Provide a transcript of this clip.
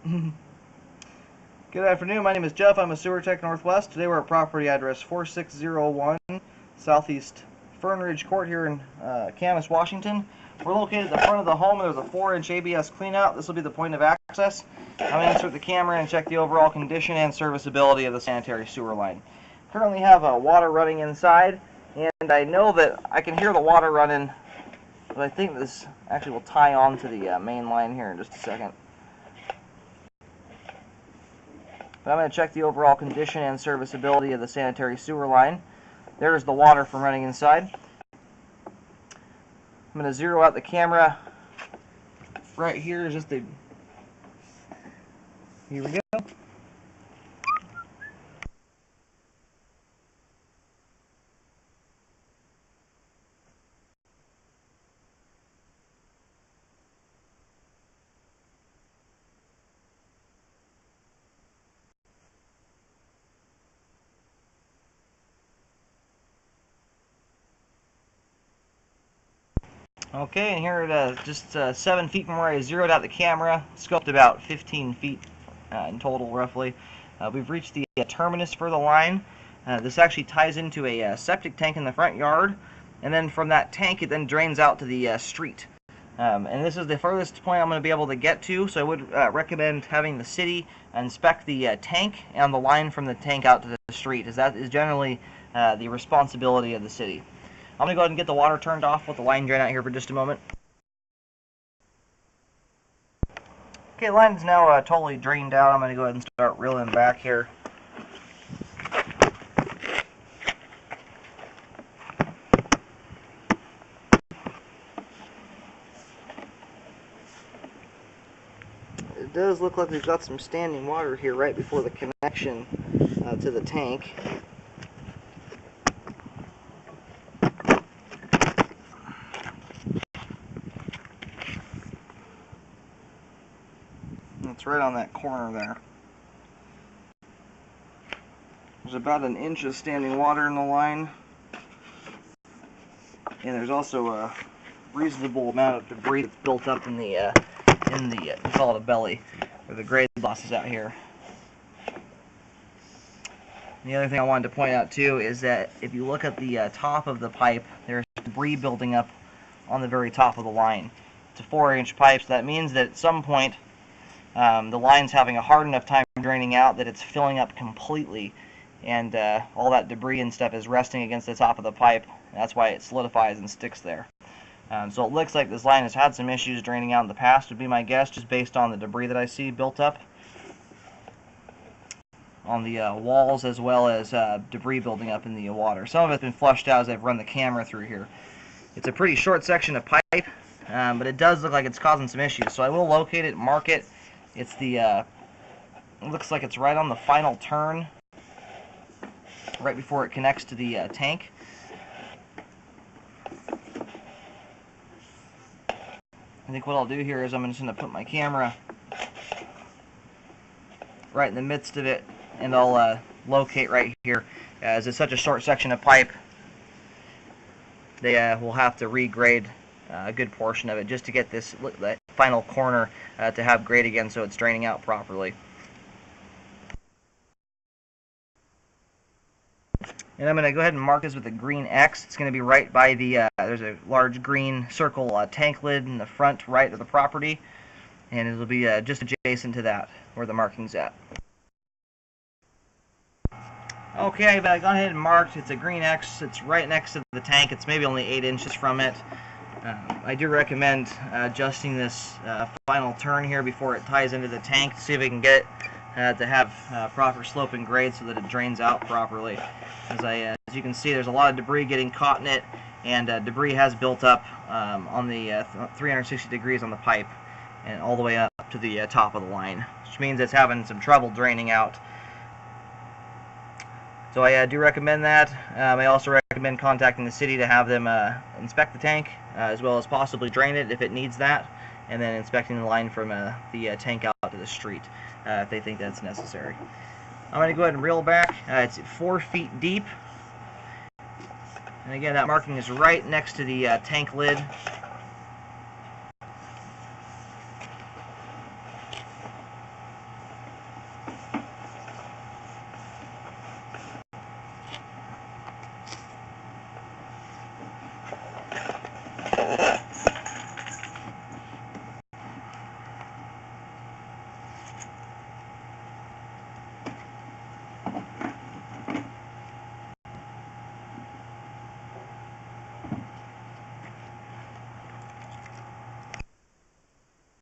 Good afternoon, my name is Jeff. I'm a Sewer Tech Northwest. Today we're at property address 4601 Southeast Fernridge Court here in Camas, Washington. We're located at the front of the home. There's a 4-inch ABS cleanout. This will be the point of access. I'm going to insert the camera and check the overall condition and serviceability of the sanitary sewer line. Currently have water running inside, and I know that I can hear the water running, but I think this actually will tie on to the main line here in just a second. But I'm going to check the overall condition and serviceability of the sanitary sewer line. There's the water from running inside. I'm going to zero out the camera right here. Here we go. Okay, and here at just 7 feet from where I zeroed out the camera, scoped about 15 feet in total, roughly. We've reached the terminus for the line. This actually ties into a septic tank in the front yard, and then from that tank it then drains out to the street. And this is the furthest point I'm going to be able to get to, so I would recommend having the city inspect the tank and the line from the tank out to the street, as that is generally the responsibility of the city. I'm going to go ahead and get the water turned off with the line drain out here for just a moment. Okay, the line is now totally drained out. I'm going to go ahead and start reeling back here. It does look like we've got some standing water here right before the connection to the tank. It's right on that corner there. There's about an inch of standing water in the line, and there's also a reasonable amount of debris that's built up in the we call it a belly, where the grade loss is out here. And the other thing I wanted to point out too is that if you look at the top of the pipe, there's debris building up on the very top of the line. It's a 4-inch pipe, so that means that at some point the line's having a hard enough time draining out that it's filling up completely, and all that debris and stuff is resting against the top of the pipe. That's why it solidifies and sticks there. So it looks like this line has had some issues draining out in the past, would be my guess, just based on the debris that I see built up on the walls, as well as debris building up in the water. Some of it's been flushed out as I've run the camera through here. It's a pretty short section of pipe, but it does look like it's causing some issues. So I will locate it, mark it. It's the, it looks like it's right on the final turn, right before it connects to the tank. I think what I'll do here is I'm just going to put my camera right in the midst of it, and I'll locate right here. As it's such a short section of pipe, they will have to regrade a good portion of it just to get that final corner to have grade again, so it's draining out properly. And I'm going to go ahead and mark this with a green X. It's going to be right by the, there's a large green circle tank lid in the front right of the property, and it'll be just adjacent to that, where the marking's at. Okay, I've gone ahead and marked. It's a green X. It's right next to the tank. It's maybe only 8 inches from it. I do recommend adjusting this final turn here before it ties into the tank to see if we can get it to have proper slope and grade so that it drains out properly. As you can see, there's a lot of debris getting caught in it, and debris has built up on the 360 degrees on the pipe and all the way up to the top of the line, which means it's having some trouble draining out. So I do recommend that. I also recommend contacting the city to have them inspect the tank, as well as possibly drain it if it needs that, and then inspecting the line from the tank out to the street if they think that's necessary. I'm going to go ahead and reel back. It's 4 feet deep. And again, that marking is right next to the tank lid.